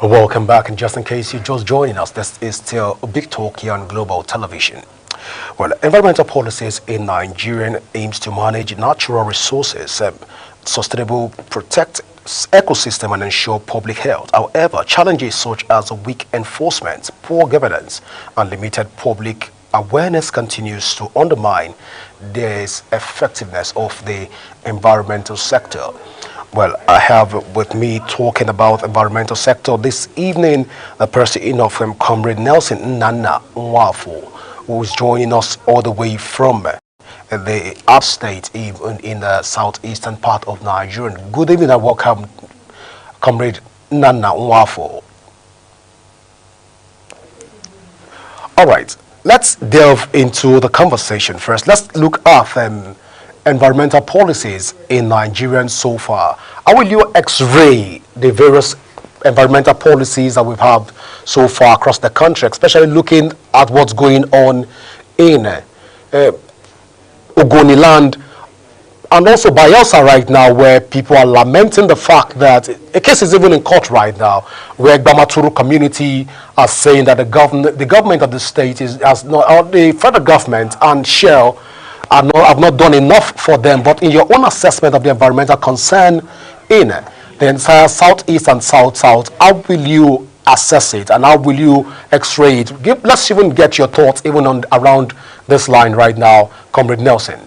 Welcome back, and just in case you're just joining us, this is still a big talk here on Global Television. Well, environmental policies in Nigeria aims to manage natural resources, sustainable, protect ecosystem and ensure public health. However, challenges such as weak enforcement, poor governance, and limited public awareness continues to undermine this effectiveness of the environmental sector. Well, I have with me talking about environmental sector this evening the person of Comrade Nelson Nana Nwafo, who is joining us all the way from the upstate, even in the southeastern part of Nigeria. Good evening and welcome, Comrade Nana Nwafo. All right, let's delve into the conversation first. Let's look at environmental policies in Nigeria so far. How will you x-ray the various environmental policies that we've had so far across the country, especially looking at what's going on in Ogoniland and also Bayelsa right now, where people are lamenting the fact that a case is even in court right now, where Gbamaturu community are saying that the government of the state the federal government and Shell have not done enough for them. But in your own assessment of the environmental concern in the entire southeast and south, how will you assess it and how will you x-ray it? Let's even get your thoughts even on around this line right now, Comrade Nelson.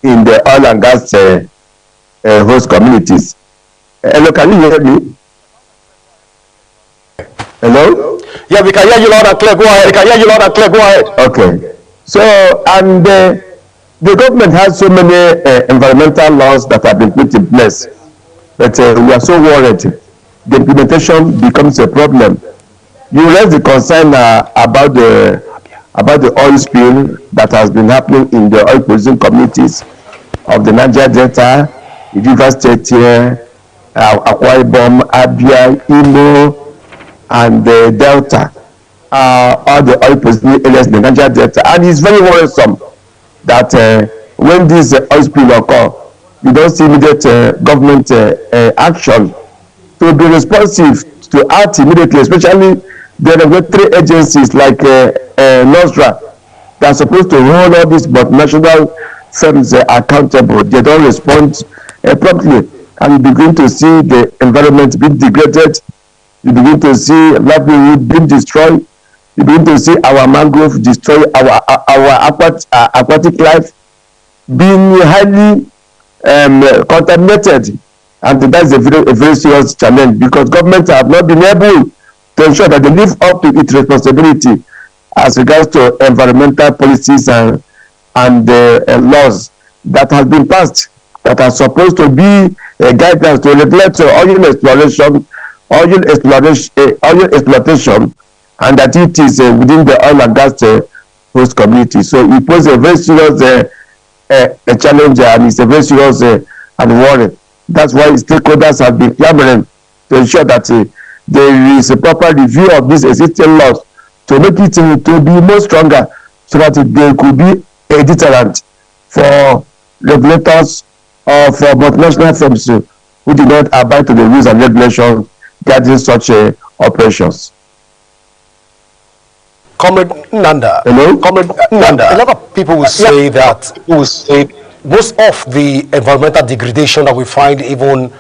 In the oil and gas host communities. Hello, can you hear me? Hello? Yeah, we can hear you loud and clear. Go ahead. We can hear you loud and clear. Go ahead. Okay. So, and the government has so many environmental laws that have been put in place, but we are so worried. The implementation becomes a problem. You raised the concern about the oil spill that has been happening in the oil producing communities of the Niger Delta, River State here, Akwa Ibom, Abia, Imo, and the Delta, all the oil producing areas in the Niger Delta. And it's very worrisome that when this oil spill occur, you don't see immediate government action to be responsive, to act immediately, especially the regulatory agencies like NOSRA that are supposed to hold all these multinational firms accountable. They don't respond promptly, and you begin to see the environment being degraded. You begin to see livelihood being destroyed. You begin to see our mangrove destroy our aquatic life being highly contaminated, and that's a very serious challenge because governments have not been able to ensure that they live up to its responsibility as regards to environmental policies and laws that have been passed that are supposed to be guidelines to regulate oil exploitation, and that it is within the oil and gas host community. So it poses a very serious a challenge, and it's a very serious and worry. That's why stakeholders have been clamoring to ensure that there is a proper review of these existing laws to make it to be more stronger, so that there could be a deterrent for regulators or for multinational firms who do not abide to the rules and regulations guiding such operations. Comrade Nanda. Hello? Comrade Nanda. A lot of people will say that most of the environmental degradation that we find even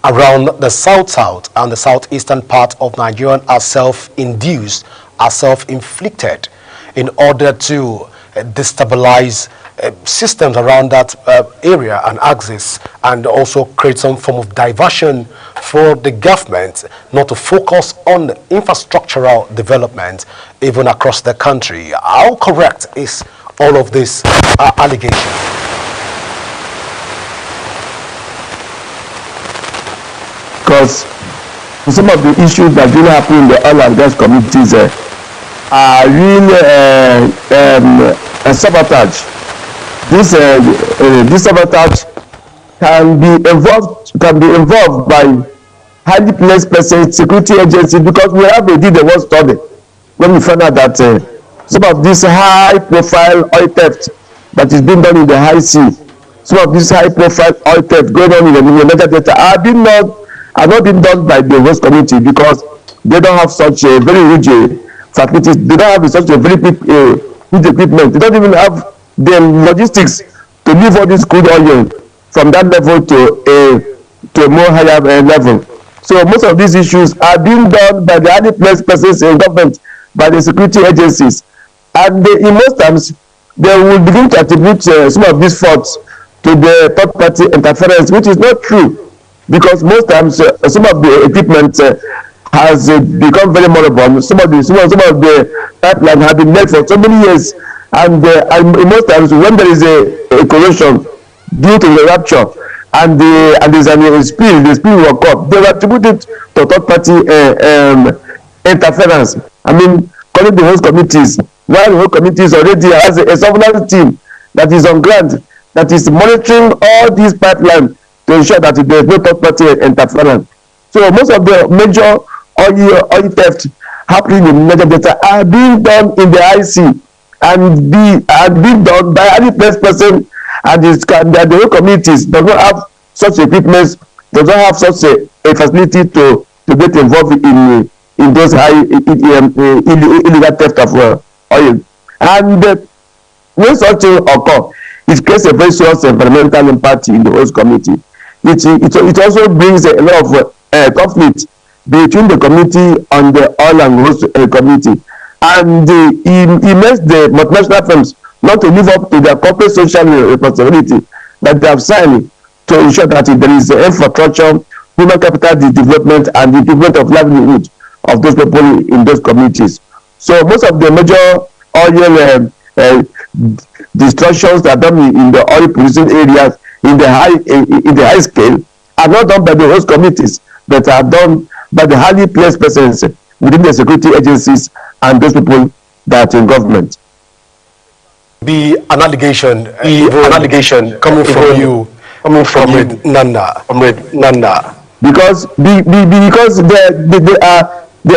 around the south and the southeastern part of Nigeria are self-induced, are self-inflicted in order to destabilize systems around that area and axis, and also create some form of diversion for the government not to focus on the infrastructural development even across the country. How correct is all of this allegation? Because some of the issues that really happen in the oil and gas communities real sabotage. This sabotage can be involved by highly placed persons, security agencies, because we have did a one study when we found out that some of this high-profile oil theft that is being done in the high sea, some of this high-profile oil theft going on in the Niger Delta are not being done by the host community, because they don't have such a very rigid facilities. They don't have such a very good equipment. They don't even have the logistics to move all this crude oil from that level to a more higher level. So most of these issues are being done by the highly placed persons in government, by the security agencies, and in most times they will begin to attribute some of these faults to the third-party interference, which is not true, because most times some of the equipment has become very moribund. Some of the pipeline have been laid for so many years, and most times when there is a corrosion due to the rupture and there's a spill, the spill will occur, they will attribute it to third-party interference. I mean, calling the host committees, while the host committees already has a surveillance team that is on ground, that is monitoring all these pipelines to ensure that there is no third-party interference. So most of the major oil theft happening in Niger Delta are being done in the IC and being done by highly placed person, and the whole communities does not have such equipment, does not have such a facility to get involved in those high illegal theft of oil. And when such things occur, it creates a very serious environmental impact in the host community. It also brings a lot of conflict between the community and the oil and host community, and it makes the multinational firms not to live up to their corporate social responsibility that they have signed to ensure that there is infrastructure, human capital development, and the improvement of livelihood of those people in those communities. So most of the major oil destructions that are done in the oil producing areas in the high scale are not done by the host communities, but are done by the highly placed persons within the security agencies and those people that are in government. Be an allegation coming from you, Comrade Nana. Because there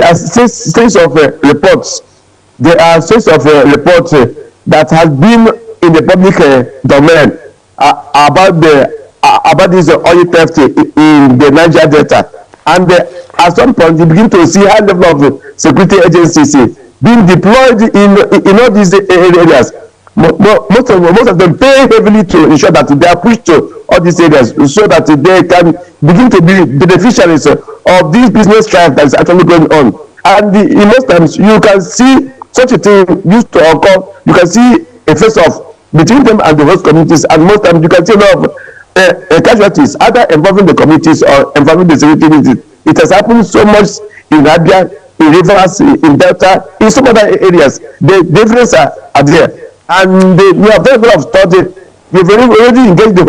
are series of reports. There are series of reports that has been in the public domain about this oil theft in the Niger Delta, and at some point you begin to see high level of security agencies being deployed in all these areas. Most of them pay heavily to ensure that they are pushed to all these areas so that they can begin to be beneficiaries of this business strife that is actually going on. And in most times you can see such a thing used to occur. You can see a face-off between them and the host communities, and most times you can see a lot of casualties either involving the communities or involving the security agencies. It has happened so much in Abia, in Rivers, in Delta, in some other areas. The differences are there. And we have done a lot of study. We've already engaged the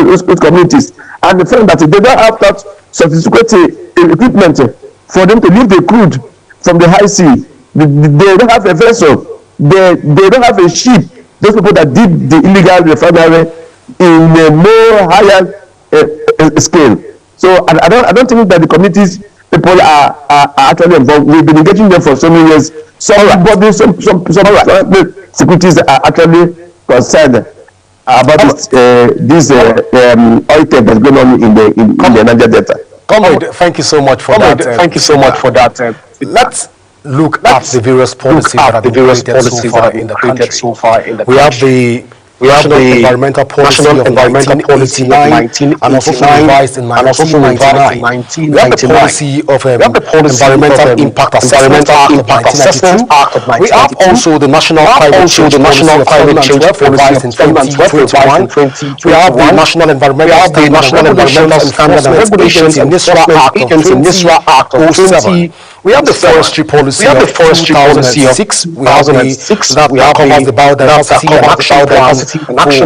host communities, and the fact that they don't have that sophisticated equipment for them to lift the crude from the high sea. They don't have a vessel. They don't have a ship. Those people that did the illegal refinery in a more higher scale. So I don't think that the communities people are actually involved. We've been engaging them for so many years. Some securities are actually concerned about this oil theft that's going on in the Niger Delta. Comrade, thank you so much for that. Thank you so much for that. Let's look at the various policies that have been created so far in the country. We have the National Environmental Policy of 1989 and also revised in 1999. We have the policy of Environmental Impact Assessment Act of 1992. We have also the National Climate Change Policy revised in 2021. We have the National Environmental Standards and Regulations in NISRA Act of 2007. We have the forestry policy of 2006. We have that covers the biodiversity and action plan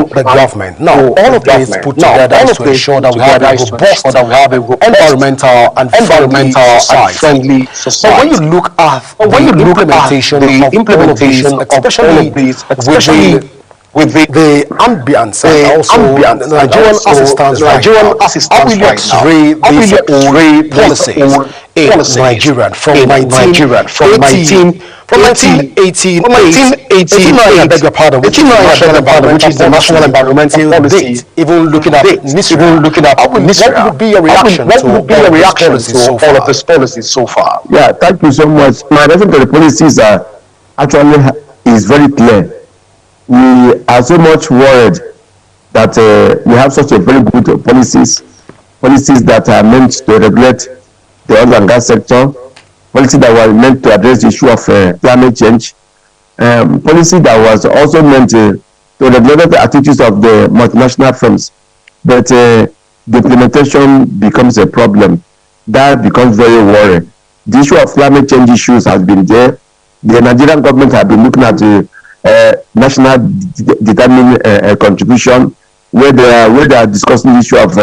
for the government. Now, all of this put together is to ensure that we have a robust environmental and friendly society. But when you look at the implementation of all of these, especially with the ambience and also Nigerian assistance right now, how will you x-ray these old policies in Nigeria from 1918, I beg your pardon, which is the National Environmental Date, even looking at what would be a reaction to all of these policies so far? Yeah, thank you so much. My reaction to the policies is very clear. We are so much worried that we have such a very good policies that are meant to regulate the oil and gas sector, policies that were meant to address the issue of climate change, policy that was also meant to regulate the activities of the multinational firms. But the implementation becomes a problem. That becomes very worrying. The issue of climate change issues has been there. The Nigerian government have been looking at the national determined contribution, where they are discussing the issue of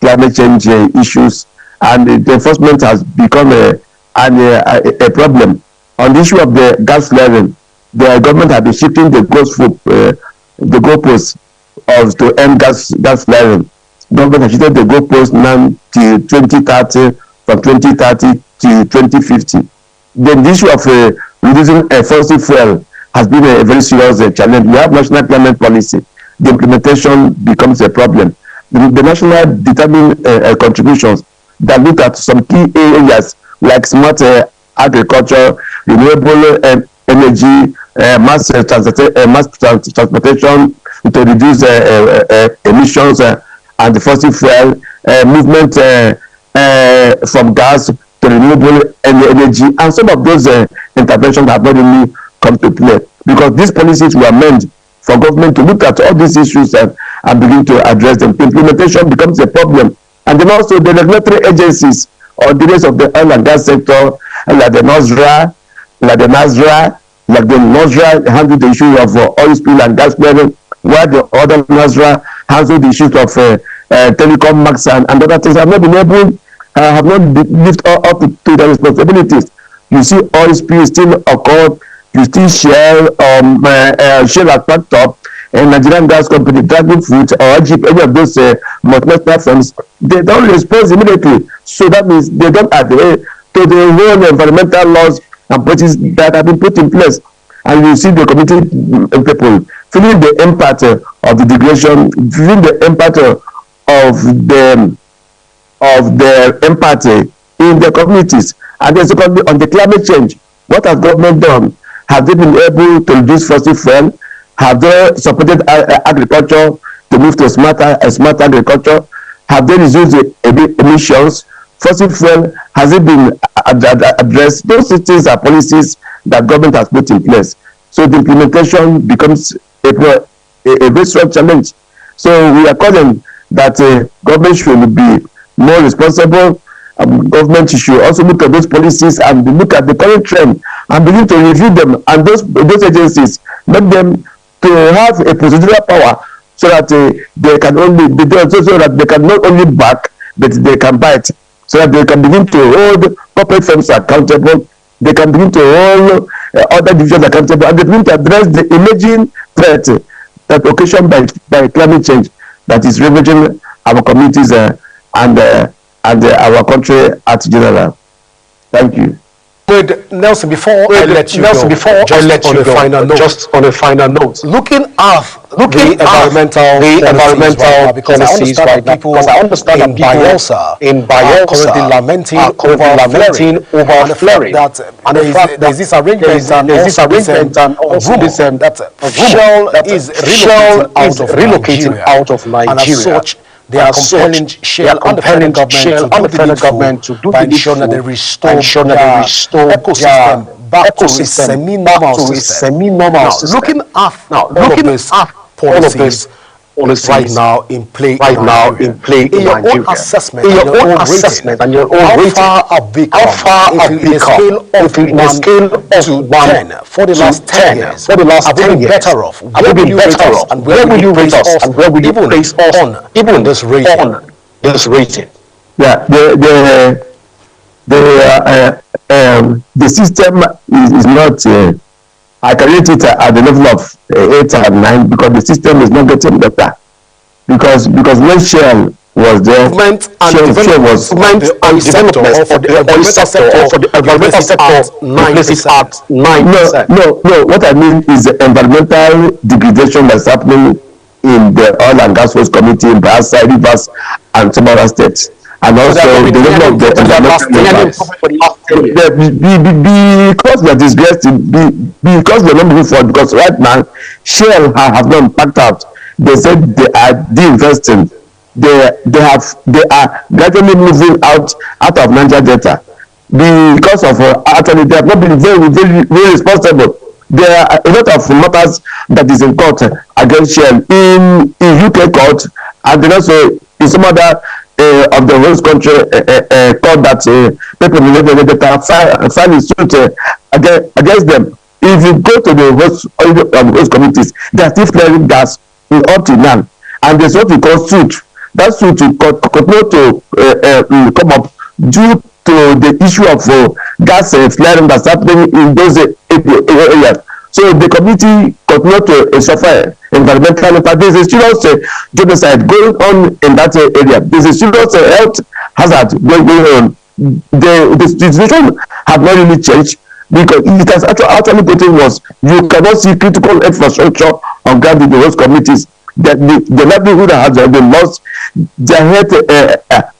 climate change issues, and the enforcement has become a problem. On the issue of the gas flaring, the government has been shifting the goalposts to end gas flaring. Government has shifted the goalposts now to 2030, from 2030 to 2050. Then the issue of reducing fossil fuel has been a very serious challenge. We have national climate policy. The implementation becomes a problem. The national determined contributions that look at some key areas like smart agriculture, renewable energy, mass transportation to reduce emissions and the fossil fuel, movement from gas to renewable energy, and some of those interventions have not really come to play, because these policies were meant for government to look at all these issues and begin to address them. Implementation becomes a problem. And then also the regulatory agencies or the rest of the oil and gas sector, like the NOSDRA handle the issue of oil spill and gas flaring, while the other NOSDRA handle the issues of telecom marks and other things, have not lived up to their responsibilities. You see oil spill still occurred. You still share at packed up and Nigerian gas company, Dragon Fruit or Jeep, any of those multinational firms, they don't respond immediately. So that means they don't adhere to the whole environmental laws and policies that have been put in place. And you see the community people feeling the impact of the degradation, feeling the impact of the empathy in the communities. And then secondly, on the climate change, what has government done? Have they been able to reduce fossil fuel? Have they supported agriculture to move to smart agriculture? Have they reduced the emissions? Fossil fuel, has it been addressed? Those things are policies that government has put in place. So the implementation becomes a very strong challenge. So we are calling that government should be more responsible. Government should also look at those policies and look at the current trend and begin to review them, and those agencies, make them to have a procedural power so that they can only be done, so that they can not only back but they can bite, so that they can begin to hold corporate firms accountable, they can begin to hold other divisions accountable, and they begin to address the emerging threat that occasioned by climate change that is ravaging our communities and our country at general. Thank you. With Nelson, before I let you go, just on a final note, looking at the environmental policies right now, because I understand that in Bayelsa are currently lamenting over flaring, and there's this arrangement and also that Shell is relocating out of Nigeria, and as such, they are compelling Shell and the federal government to do the ensuring that they restore ecosystem back to a semi-normal system. Looking at all of these policies, policies right now in play in Nigeria. In your own assessment, in your own assessment and your own rating, how far have we come? How far have we come? If in a scale of 10 for the last 10 years, for the last have 10 we been years, better off? Have we been better off? And where will you rate us? And where will you place us on even this rating? On this rating? Yeah, the system is not. I can rate it at the level of 8 or 9 because the system is not getting better. Because when Shell was there, Shell was the oil sector or for the environmental sector, 9%. No. What I mean is the environmental degradation that's happening in the oil and gas waste community in Bayelsa, Rivers, and some other states. And also the level of the because we are disgraced, because we are not moving forward. Because right now, Shell have not packed out. They said they are de-investing. They are gradually moving out of Niger Delta because of actually they have not been very responsible. There are a lot of matters that is in court against Shell in UK court, and then also in some other of the host country court that people in the Delta file a suit against them. If you go to the host communities, they are still flaring gas up to now, and there's what we call suit. That suit will continue to come up due to the issue of gas flaring that's happening in those areas. So the community continue to suffer environmental impact. There's a serious genocide going on in that area. There's a serious health hazard going on. The situation has not really changed because it has actually gotten worse. You cannot see critical infrastructure on ground in the host communities. The livelihood has been lost. Their health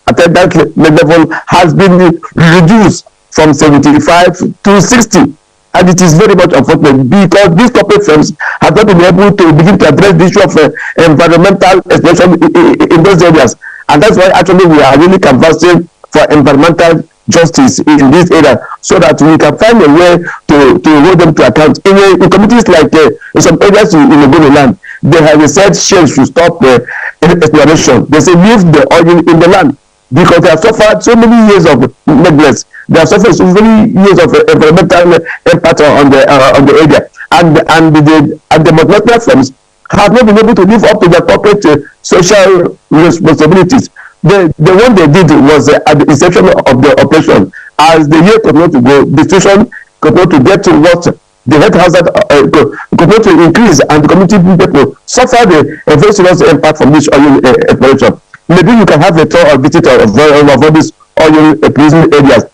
attendance level has been reduced from 75 to 60. And it is very much unfortunate because these corporate firms have not been able to begin to address the issue of environmental exploitation in those areas. And that's why actually we are really canvassing for environmental justice in this area so that we can find a way to hold them to account. In communities like in some areas in the land, they have said Shell should stop exploration. They say leave the oil in the land because they have suffered so many years of neglect. They have suffered so many years of environmental impact on the area, and the multinational firms have not been able to live up to their corporate social responsibilities. The one they did was at the inception of the operation. As the year continued to go, the situation continued to get to what the health hazard continued to increase, and the community people suffered a very serious impact from this oil exploration. Maybe you can have a tour or visit of all these oil producing areas,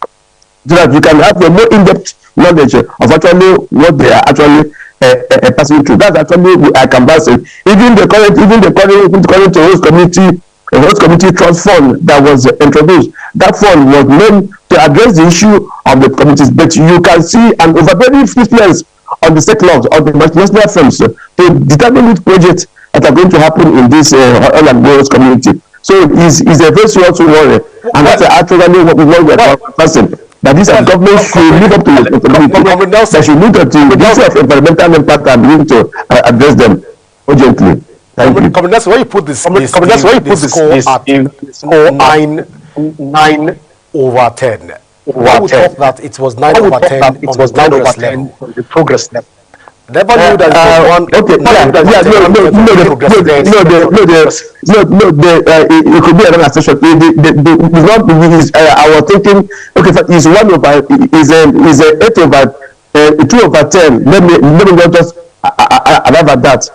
so that you can have a more in-depth knowledge of actually what they are actually passing through. That's actually I can pass it. Even the current host community trust fund that was introduced. That fund was meant to address the issue of the communities, but you can see an overbearing influence on the sectors of the multinational firms to determine which projects that are going to happen in this oil and gas community. So it's a very serious worry, and that's actually what we are discussing. That this government should live up to the responsibility. They should look at the issue of environmental impact and begin to address them urgently. Thank you. That's why you put this. That's why you put this score at 9 over 10. I would thought that it was 9 over 10. It was 9 over 10 on the progress level. Never knew that it was one. Okay, it could be another session. I was thinking, okay, is 1 over, is a 8 over, 2 over 10. Let me just arrive at that.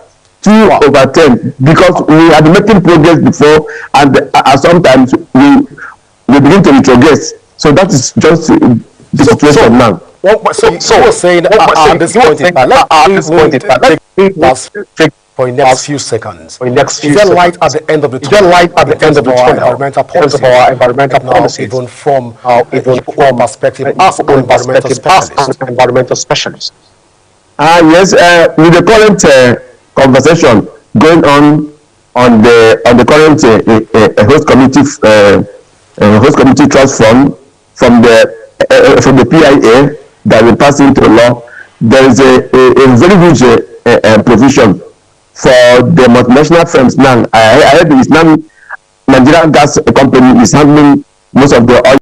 2 over 10, because we had making progress before, and sometimes we begin to retrogress. So that is just the situation now. So you were saying at this point in time, let's take for the next few seconds. Is there light at the end of the tunnel? Environmental policy, even from perspective as environmental specialists. Yes, with the current conversation going on the current host committee trust fund from the PIA that will pass into law, there is a very huge provision for the multinational firms now. I heard it's now Nigerian gas company is handling most of the oil